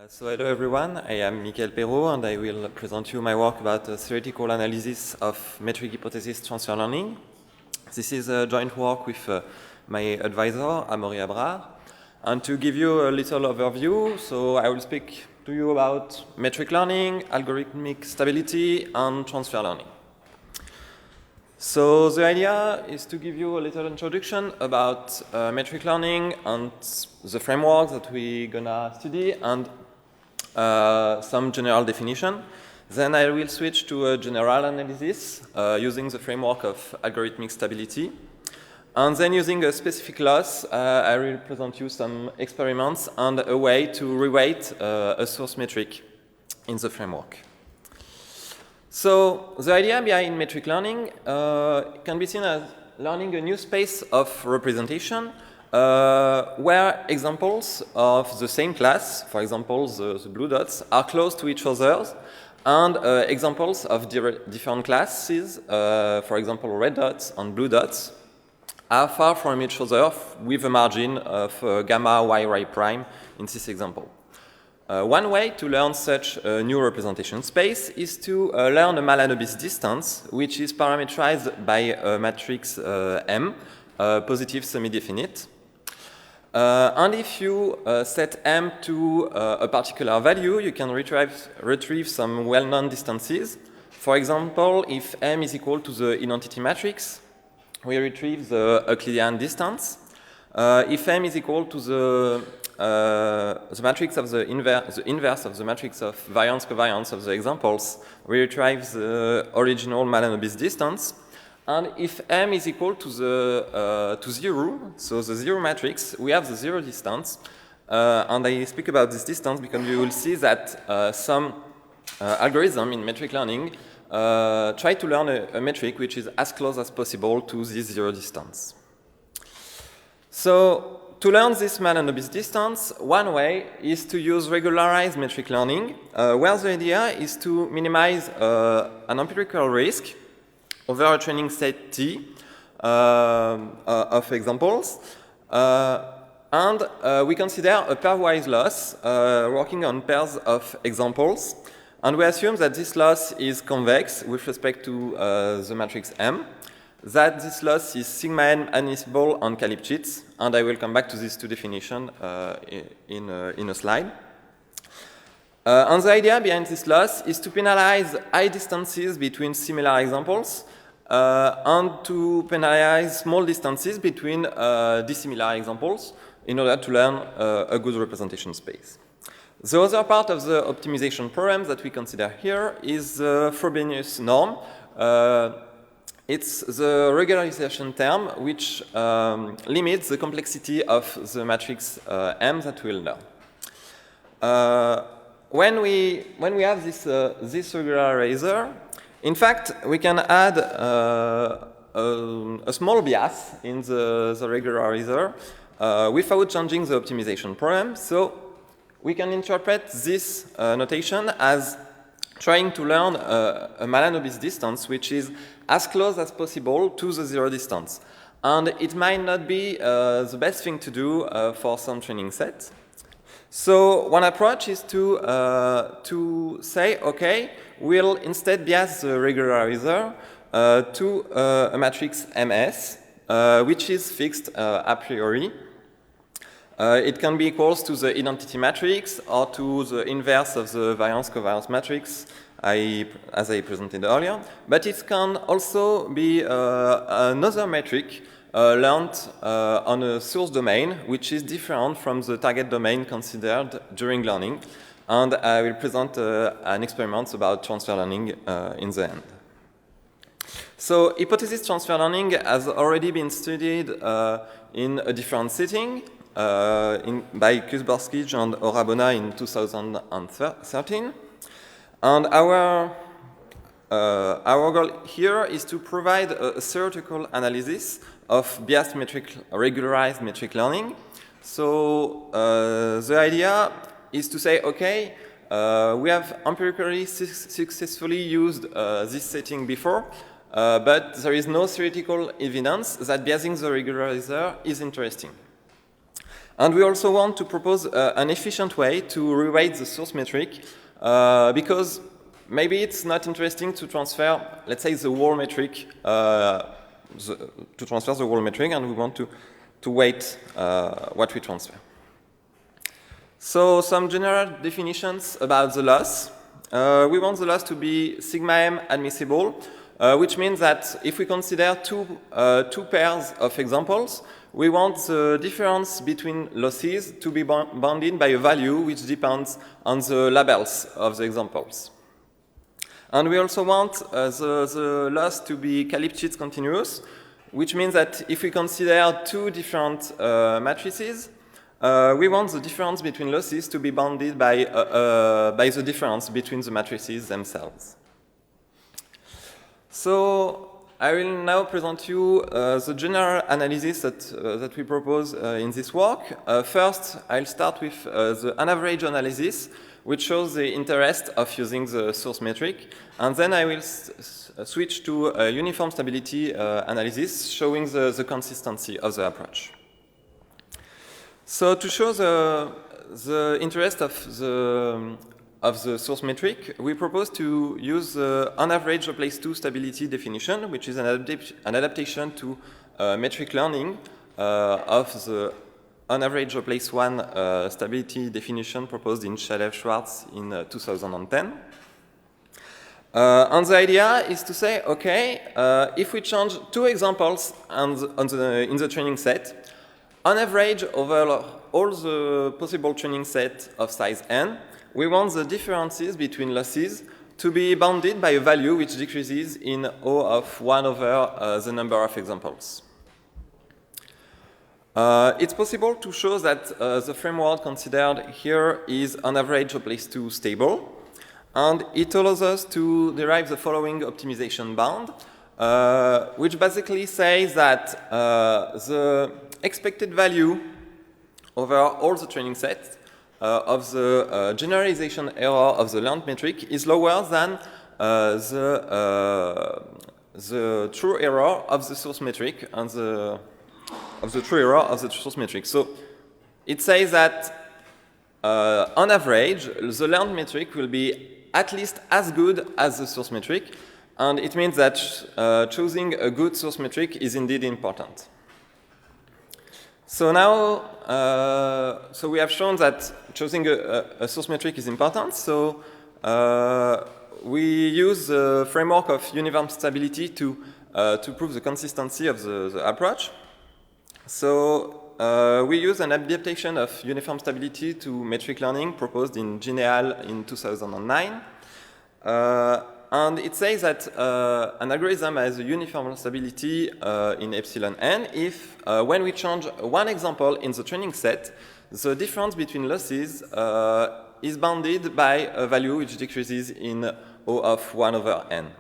So hello everyone, I am Perrot and I will present you my work about theoretical analysis of metric hypothesis transfer learning. This is a joint work with my advisor, Habrard. And to give you a little overview, so I will speak to you about metric learning, algorithmic stability, and transfer learning. So the idea is to give you a little introduction about metric learning and the framework that we're gonna study and some general definition. Then I will switch to a general analysis using the framework of algorithmic stability. And then using a specific loss, I will present you some experiments and a way to reweight a source metric in the framework. So the idea behind metric learning can be seen as learning a new space of representation where examples of the same class, for example, the blue dots, are close to each other, and examples of different classes, for example, red dots and blue dots, are far from each other with a margin of gamma y prime in this example. One way to learn such a new representation space is to learn a Malanobis distance, which is parameterized by a matrix M, positive semi-definite. And if you set M to a particular value, you can retrieve some well-known distances. For example, if M is equal to the identity matrix, we retrieve the Euclidean distance. If M is equal to the matrix of the inverse of the matrix of variance-covariance of the examples, we retrieve the original Malanobis distance. And if M is equal to zero, so the zero matrix, we have the zero distance. And I speak about this distance because you will see that some algorithm in metric learning try to learn a metric which is as close as possible to this zero distance. So to learn this Malanobis distance, one way is to use regularized metric learning, where the idea is to minimize an empirical risk over a training set T of examples. And we consider a pairwise loss working on pairs of examples. And we assume that this loss is convex with respect to the matrix M, that this loss is sigma n admissible on K-Lipschitz, and I will come back to these two definitions in a slide. And the idea behind this loss is to penalize high distances between similar examples and to penalize small distances between dissimilar examples in order to learn a good representation space. The other part of the optimization problem that we consider here is the Frobenius norm. It's the regularization term which limits the complexity of the matrix M that we'll learn. When we have this regularizer, in fact, we can add a small bias in the regularizer without changing the optimization problem. So we can interpret this notation as trying to learn a Malanobis distance which is as close as possible to the zero distance. And it might not be the best thing to do for some training sets. So one approach is to say, okay, we'll instead bias the regularizer to a matrix MS, which is fixed a priori. It can be equals to the identity matrix or to the inverse of the variance-covariance matrix, as I presented earlier. But it can also be another metric learned on a source domain, which is different from the target domain considered during learning. And I will present an experiment about transfer learning in the end. So hypothesis transfer learning has already been studied in a different setting by Kusborskij and Orabona in 2013. And our goal here is to provide a theoretical analysis of biased regularized metric learning. So the idea is to say, okay, we have empirically successfully used this setting before, but there is no theoretical evidence that biasing the regularizer is interesting. And we also want to propose an efficient way to reweight the source metric because maybe it's not interesting to transfer, let's say, the whole metric, to transfer the whole metric, and we want to weight what we transfer. So some general definitions about the loss. We want the loss to be sigma m admissible, which means that if we consider two pairs of examples, we want the difference between losses to be bounded by a value which depends on the labels of the examples. And we also want the loss to be Lipschitz continuous, which means that if we consider two different matrices, we want the difference between losses to be bounded by the difference between the matrices themselves. So I will now present you the general analysis that we propose in this work. First, I'll start with the unaverage analysis, which shows the interest of using the source metric. And then I will switch to a uniform stability analysis, showing the consistency of the approach. So to show the interest of the source metric, we propose to use the unaverage replace 2 stability definition, which is an adaptation to metric learning of the unaverage replace 1 stability definition proposed in Shalev-Schwartz in 2010. And the idea is to say, okay, if we change 2 examples in the training set, on average, over all the possible training set of size n, we want the differences between losses to be bounded by a value which decreases in O of 1 over the number of examples. It's possible to show that the framework considered here is on average replace 2 stable, and it allows us to derive the following optimization bound, which basically says that the expected value over all the training sets of the generalization error of the learned metric is lower than the true error of the source metric and of the true error of the source metric. So it says that on average, the learned metric will be at least as good as the source metric, and it means that choosing a good source metric is indeed important. So now, so we have shown that choosing a source metric is important. So we use the framework of uniform stability to prove the consistency of the approach. So we use an adaptation of uniform stability to metric learning proposed in GNeAL in 2009. And it says that an algorithm has a uniform stability in epsilon n if, when we change one example in the training set, the difference between losses is bounded by a value which decreases in O of 1 over n.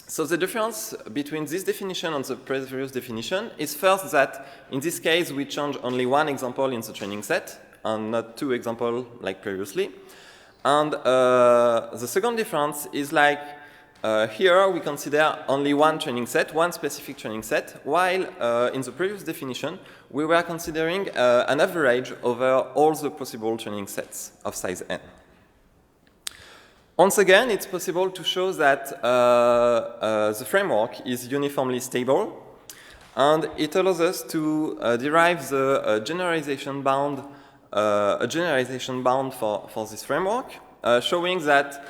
So the difference between this definition and the previous definition is first that in this case we change only one example in the training set and not 2 examples like previously. And the second difference is like here we consider only one training set, one specific training set, while in the previous definition we were considering an average over all the possible training sets of size n. Once again, it's possible to show that the framework is uniformly stable, and it allows us to derive the generalization bound for this framework, showing that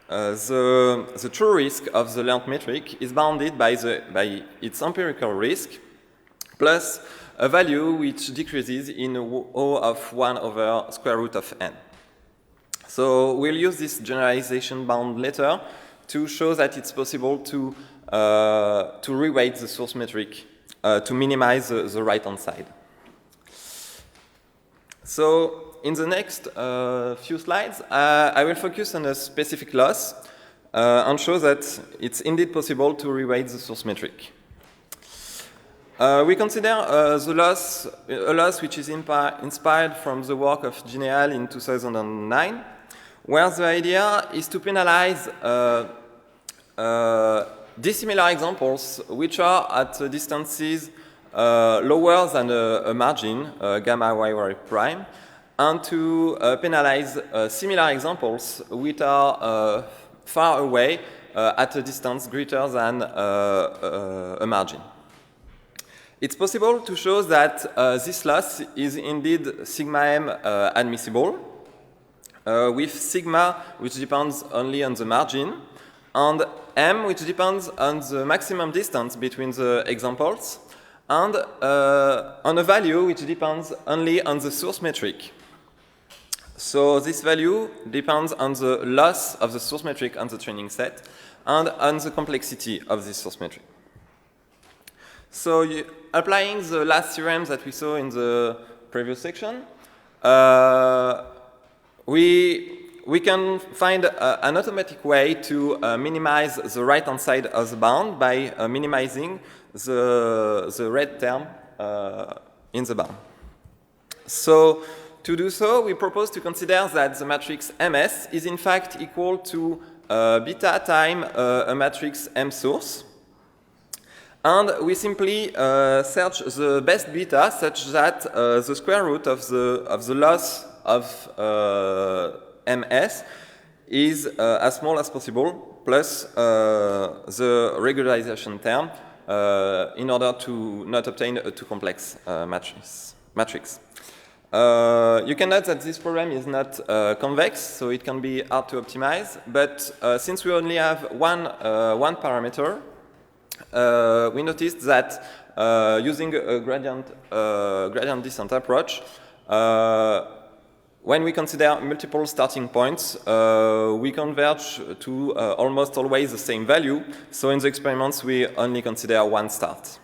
the true risk of the learned metric is bounded by its empirical risk plus a value which decreases in O of 1 over square root of n. So we'll use this generalization bound later to show that it's possible to reweight the source metric to minimize the right-hand side. So in the next few slides, I will focus on a specific loss and show that it's indeed possible to reweight the source metric. We consider a loss which is inspired from the work of GNeAL in 2009, where the idea is to penalize dissimilar examples which are at distances lower than a margin, gamma y prime, and to penalize similar examples which are far away at a distance greater than a margin. It's possible to show that this loss is indeed sigma m admissible, with sigma which depends only on the margin, and m which depends on the maximum distance between the examples, and on a value which depends only on the source metric. So this value depends on the loss of the source metric on the training set and on the complexity of this source metric. So applying the last theorems that we saw in the previous section, we can find an automatic way to minimize the right-hand side of the bound by minimizing the red term in the bound. So to do so, we propose to consider that the matrix MS is in fact equal to beta time a matrix M source. And we simply search the best beta such that the square root of the loss of MS is as small as possible, plus the regularization term in order to not obtain a too complex matrix. You can note that this problem is not convex, so it can be hard to optimize, but since we only have one parameter, we noticed that using a gradient descent approach, when we consider multiple starting points, we converge to almost always the same value. So in the experiments, we only consider one start.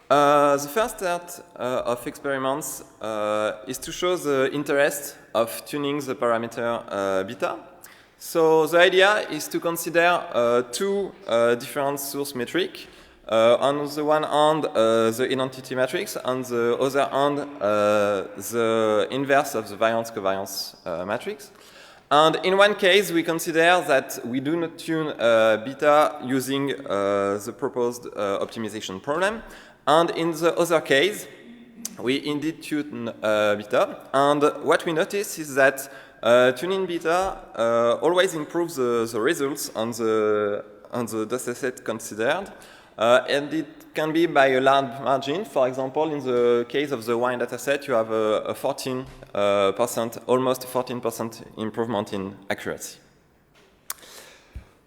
The first set of experiments is to show the interest of tuning the parameter beta. So the idea is to consider two different source metrics. On the one hand, the identity matrix, on the other hand, the inverse of the variance-covariance matrix. And in one case, we consider that we do not tune beta using the proposed optimization problem. And in the other case, we indeed tune beta. And what we notice is that tuning beta always improves the results on the dataset considered. And it can be by a large margin. For example, in the case of the wine dataset, you have a 14%, almost 14% improvement in accuracy.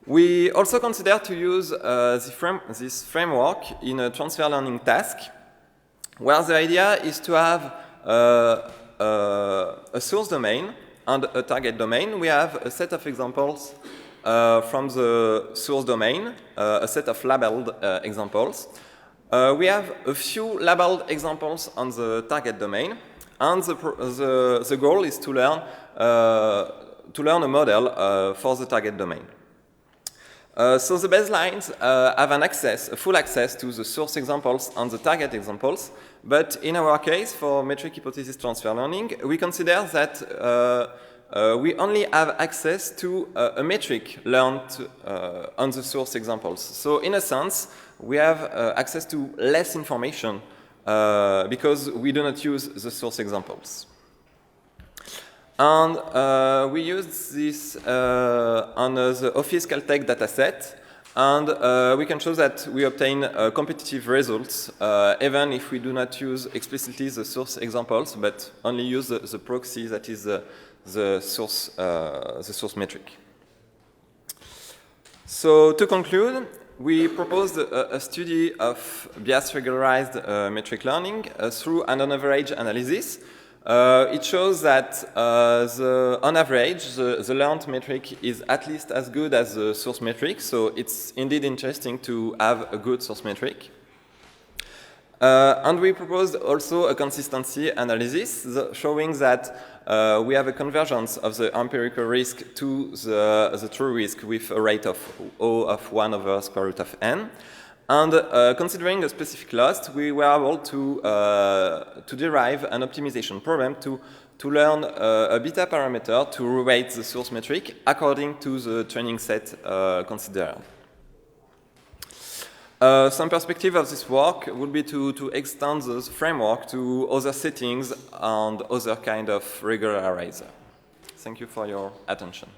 We also consider to use this framework in a transfer learning task, where the idea is to have a source domain and a target domain. We have a set of examples from the source domain, a set of labeled examples. We have a few labeled examples on the target domain, and the goal is to learn a model for the target domain. So the baselines have a full access to the source examples and the target examples, but in our case, for metric hypothesis transfer learning, we consider that we only have access to a metric learned on the source examples. So in a sense, we have access to less information because we do not use the source examples. And we use this on the Office Caltech dataset, and we can show that we obtain competitive results even if we do not use explicitly the source examples, but only use the proxy that is the source metric. So to conclude, we proposed a study of bias regularized metric learning through an on-average analysis. It shows that on average, the learned metric is at least as good as the source metric, so it's indeed interesting to have a good source metric. And we proposed also a consistency analysis showing that we have a convergence of the empirical risk to the true risk with a rate of O of 1 over square root of n. And considering a specific loss, we were able to derive an optimization problem to learn a beta parameter to reweight the source metric according to the training set considered. Some perspective of this work would be to extend this framework to other settings and other kind of regularizer. Thank you for your attention.